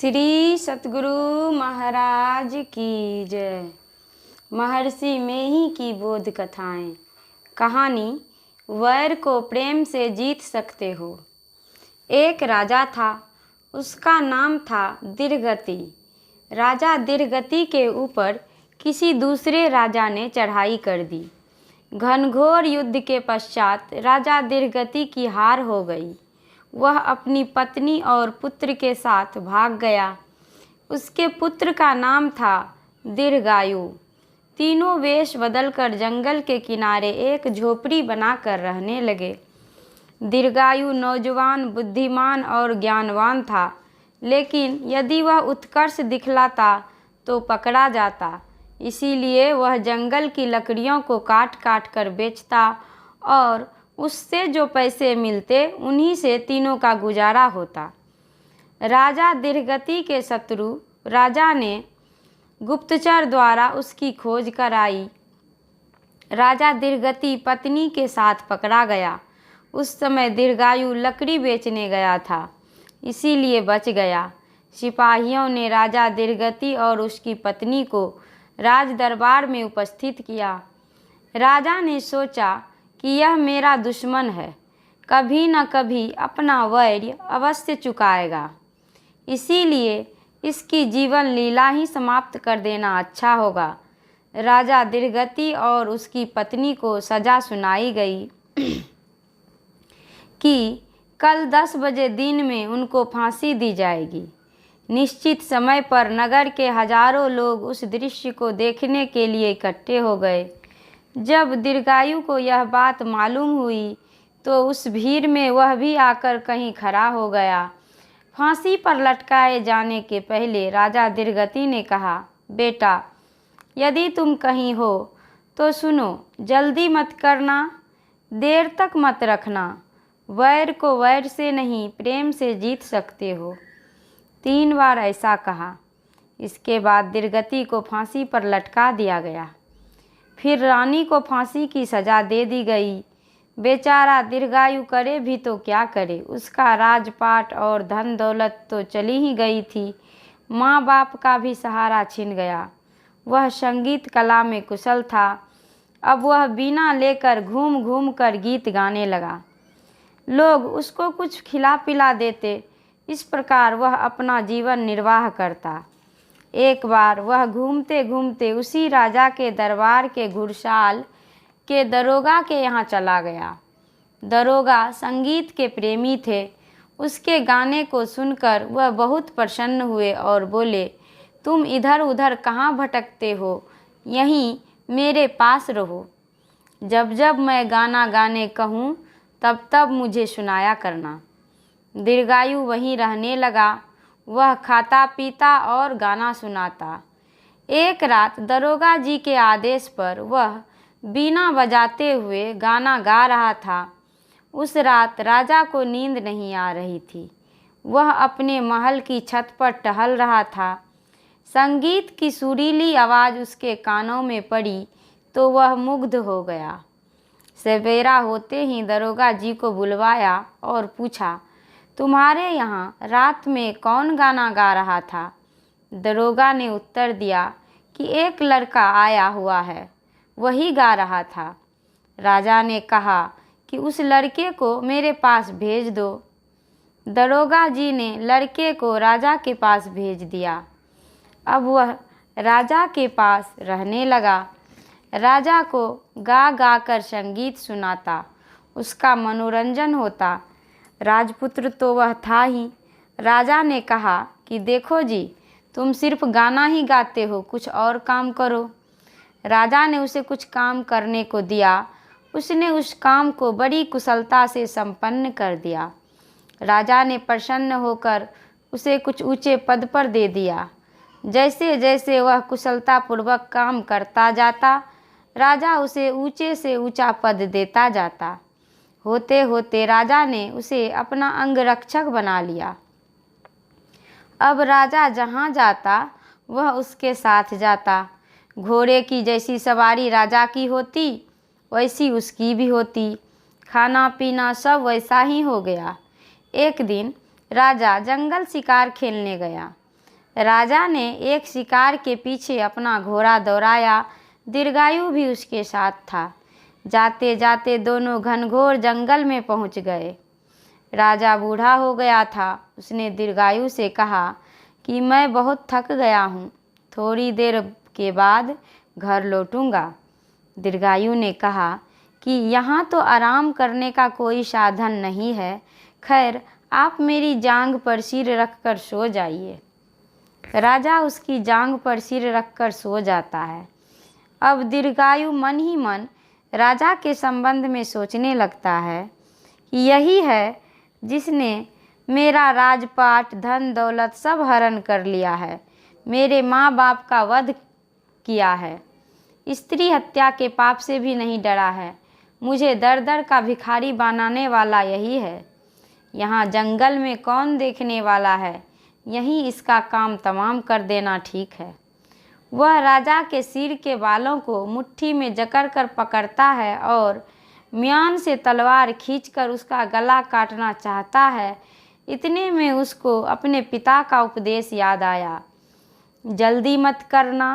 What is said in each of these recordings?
श्री सतगुरु महाराज की जय। महर्षि मेही की बोध कथाएं। कहानी वैर को प्रेम से जीत सकते हो। एक राजा था, उसका नाम था दृढ़गति। राजा दृढ़गति के ऊपर किसी दूसरे राजा ने चढ़ाई कर दी। घनघोर युद्ध के पश्चात राजा दृढ़गति की हार हो गई। वह अपनी पत्नी और पुत्र के साथ भाग गया। उसके पुत्र का नाम था दीर्घायु। तीनों वेश बदलकर जंगल के किनारे एक झोपड़ी बनाकर रहने लगे। दीर्घायु नौजवान, बुद्धिमान और ज्ञानवान था, लेकिन यदि वह उत्कर्ष दिखलाता तो पकड़ा जाता। इसीलिए वह जंगल की लकड़ियों को काट काट कर बेचता और उससे जो पैसे मिलते उन्हीं से तीनों का गुजारा होता। राजा दीर्घगति के शत्रु राजा ने गुप्तचर द्वारा उसकी खोज कराई। राजा दीर्घगति पत्नी के साथ पकड़ा गया। उस समय दीर्घायु लकड़ी बेचने गया था, इसीलिए बच गया। सिपाहियों ने राजा दीर्घगति और उसकी पत्नी को राज दरबार में उपस्थित किया। राजा ने सोचा कि यह मेरा दुश्मन है, कभी न कभी अपना वैर अवश्य चुकाएगा, इसीलिए इसकी जीवन लीला ही समाप्त कर देना अच्छा होगा। राजा दीर्घगति और उसकी पत्नी को सजा सुनाई गई कि कल 10 बजे दिन में उनको फांसी दी जाएगी। निश्चित समय पर नगर के हजारों लोग उस दृश्य को देखने के लिए इकट्ठे हो गए। जब दीर्घायु को यह बात मालूम हुई तो उस भीड़ में वह भी आकर कहीं खड़ा हो गया। फांसी पर लटकाए जाने के पहले राजा दीर्घगति ने कहा, बेटा, यदि तुम कहीं हो तो सुनो, जल्दी मत करना, देर तक मत रखना। वैर को वैर से नहीं, प्रेम से जीत सकते हो। 3 बार ऐसा कहा। इसके बाद दीर्घगति को फांसी पर लटका दिया गया। फिर रानी को फांसी की सज़ा दे दी गई। बेचारा दीर्घायु करे भी तो क्या करे, उसका राजपाट और धन दौलत तो चली ही गई थी। माँ बाप का भी सहारा छिन गया। वह संगीत कला में कुशल था। अब वह बीना लेकर घूम घूम कर गीत गाने लगा। लोग उसको कुछ खिला पिला देते। इस प्रकार वह अपना जीवन निर्वाह करता। एक बार वह घूमते घूमते उसी राजा के दरबार के घुड़साल के दरोगा के यहाँ चला गया। दरोगा संगीत के प्रेमी थे। उसके गाने को सुनकर वह बहुत प्रसन्न हुए और बोले, तुम इधर उधर कहाँ भटकते हो, यहीं मेरे पास रहो। जब जब मैं गाना गाने कहूँ तब तब मुझे सुनाया करना। दीर्घायु वहीं रहने लगा। वह खाता पीता और गाना सुनाता। एक रात दरोगा जी के आदेश पर वह बीना बजाते हुए गाना गा रहा था। उस रात राजा को नींद नहीं आ रही थी। वह अपने महल की छत पर टहल रहा था। संगीत की सुरीली आवाज़ उसके कानों में पड़ी तो वह मुग्ध हो गया। सवेरा होते ही दरोगा जी को बुलवाया और पूछा, तुम्हारे यहाँ रात में कौन गाना गा रहा था? दरोगा ने उत्तर दिया कि एक लड़का आया हुआ है, वही गा रहा था। राजा ने कहा कि उस लड़के को मेरे पास भेज दो। दरोगा जी ने लड़के को राजा के पास भेज दिया। अब वह राजा के पास रहने लगा। राजा को गा गा कर संगीत सुनाता, उसका मनोरंजन होता। राजपुत्र तो वह था ही। राजा ने कहा कि देखो जी, तुम सिर्फ गाना ही गाते हो, कुछ और काम करो। राजा ने उसे कुछ काम करने को दिया। उसने उस काम को बड़ी कुशलता से संपन्न कर दिया। राजा ने प्रसन्न होकर उसे कुछ ऊंचे पद पर दे दिया। जैसे जैसे वह कुशलतापूर्वक काम करता जाता, राजा उसे ऊंचे से ऊंचा पद देता जाता। होते होते राजा ने उसे अपना अंगरक्षक बना लिया। अब राजा जहाँ जाता वह उसके साथ जाता। घोड़े की जैसी सवारी राजा की होती वैसी उसकी भी होती। खाना पीना सब वैसा ही हो गया। एक दिन राजा जंगल शिकार खेलने गया। राजा ने एक शिकार के पीछे अपना घोड़ा दौड़ाया। दीर्घायु भी उसके साथ था। जाते जाते दोनों घनघोर जंगल में पहुंच गए। राजा बूढ़ा हो गया था। उसने दीर्घायु से कहा कि मैं बहुत थक गया हूँ, थोड़ी देर के बाद घर लौटूंगा। दीर्घायु ने कहा कि यहाँ तो आराम करने का कोई साधन नहीं है। खैर, आप मेरी जांघ पर सिर रखकर सो जाइए। राजा उसकी जांघ पर सिर रखकर सो जाता है। अब दीर्घायु मन ही मन राजा के संबंध में सोचने लगता है कि यही है जिसने मेरा राजपाट, धन दौलत सब हरण कर लिया है, मेरे माँ बाप का वध किया है, स्त्री हत्या के पाप से भी नहीं डरा है। मुझे दर दर का भिखारी बनाने वाला यही है। यहाँ जंगल में कौन देखने वाला है, यहीं इसका काम तमाम कर देना ठीक है। वह राजा के सिर के बालों को मुट्ठी में जकड़ कर पकड़ता है और म्यान से तलवार खींचकर उसका गला काटना चाहता है। इतने में उसको अपने पिता का उपदेश याद आया। जल्दी मत करना,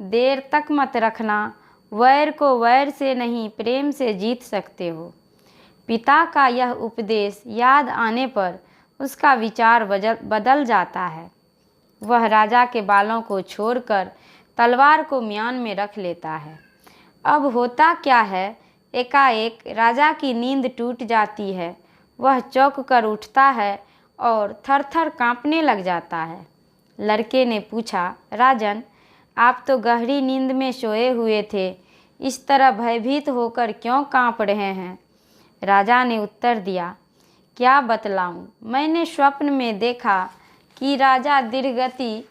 देर तक मत रखना, वैर को वैर से नहीं प्रेम से जीत सकते हो। पिता का यह उपदेश याद आने पर उसका विचार बदल जाता है। वह राजा के बालों को छोड़कर तलवार को म्यान में रख लेता है। अब होता क्या है, एकाएक राजा की नींद टूट जाती है। वह चौंक कर उठता है और थर थर काँपने लग जाता है। लड़के ने पूछा, राजन, आप तो गहरी नींद में सोए हुए थे, इस तरह भयभीत होकर क्यों काँप रहे हैं? राजा ने उत्तर दिया, क्या बतलाऊं, मैंने स्वप्न में देखा कि राजा दीर्घगति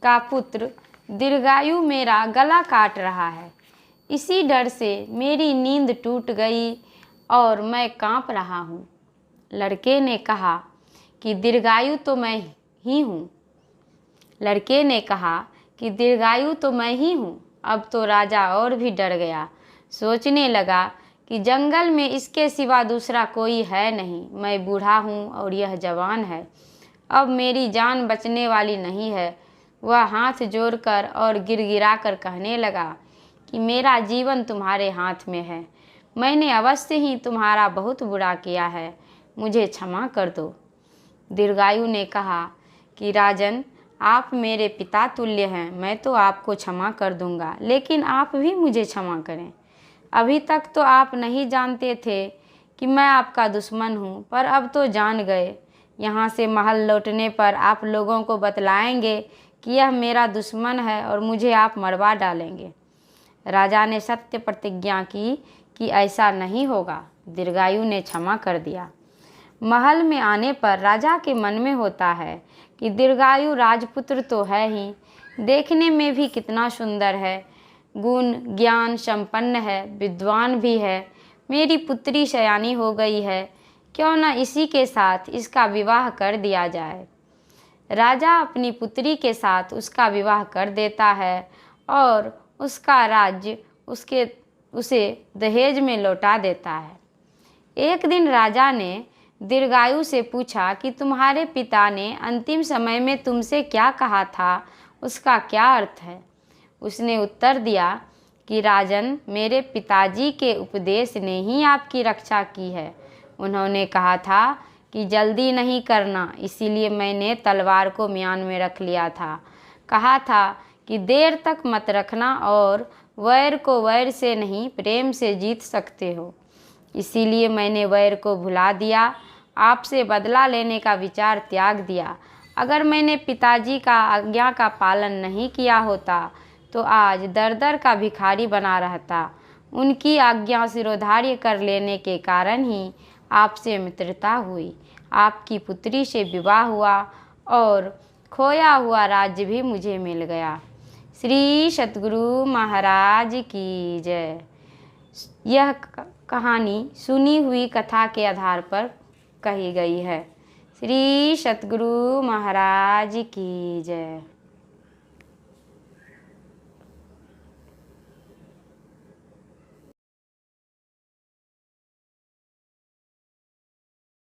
का पुत्र दीर्घायु मेरा गला काट रहा है। इसी डर से मेरी नींद टूट गई और मैं काँप रहा हूँ। लड़के ने कहा कि दीर्घायु तो मैं ही हूँ। लड़के ने कहा कि दीर्घायु तो मैं ही हूँ। अब तो राजा और भी डर गया। सोचने लगा कि जंगल में इसके सिवा दूसरा कोई है नहीं। मैं बूढ़ा हूँ और यह जवान है, अब मेरी जान बचने वाली नहीं है। वह हाथ जोड़कर और गिड़गिड़ा कर कहने लगा कि मेरा जीवन तुम्हारे हाथ में है। मैंने अवश्य ही तुम्हारा बहुत बुरा किया है, मुझे क्षमा कर दो। दीर्घायु ने कहा कि राजन, आप मेरे पिता तुल्य हैं, मैं तो आपको क्षमा कर दूंगा, लेकिन आप भी मुझे क्षमा करें। अभी तक तो आप नहीं जानते थे कि मैं आपका दुश्मन हूँ, पर अब तो जान गए। यहाँ से महल लौटने पर आप लोगों को बतलाएंगे कि यह मेरा दुश्मन है और मुझे आप मरवा डालेंगे। राजा ने सत्य प्रतिज्ञा की कि ऐसा नहीं होगा। दीर्घायु ने क्षमा कर दिया। महल में आने पर राजा के मन में होता है कि दीर्घायु राजपुत्र तो है ही, देखने में भी कितना सुंदर है, गुण ज्ञान संपन्न है, विद्वान भी है। मेरी पुत्री सयानी हो गई है, क्यों न इसी के साथ इसका विवाह कर दिया जाए। राजा अपनी पुत्री के साथ उसका विवाह कर देता है और उसका राज्य उसे दहेज में लौटा देता है। एक दिन राजा ने दीर्घायु से पूछा कि तुम्हारे पिता ने अंतिम समय में तुमसे क्या कहा था, उसका क्या अर्थ है? उसने उत्तर दिया कि राजन, मेरे पिताजी के उपदेश ने ही आपकी रक्षा की है। उन्होंने कहा था कि जल्दी नहीं करना, इसीलिए मैंने तलवार को म्यान में रख लिया था। कहा था कि देर तक मत रखना और वैर को वैर से नहीं प्रेम से जीत सकते हो। इसीलिए मैंने वैर को भुला दिया, आपसे बदला लेने का विचार त्याग दिया। अगर मैंने पिताजी का आज्ञा का पालन नहीं किया होता तो आज दर दर का भिखारी बना रहता। उनकी आज्ञा सिरोधार्य कर लेने के कारण ही आपसे मित्रता हुई, आपकी पुत्री से विवाह हुआ और खोया हुआ राज्य भी मुझे मिल गया। श्री सतगुरु महाराज की जय। यह कहानी सुनी हुई कथा के आधार पर कही गई है। श्री सतगुरु महाराज की जय।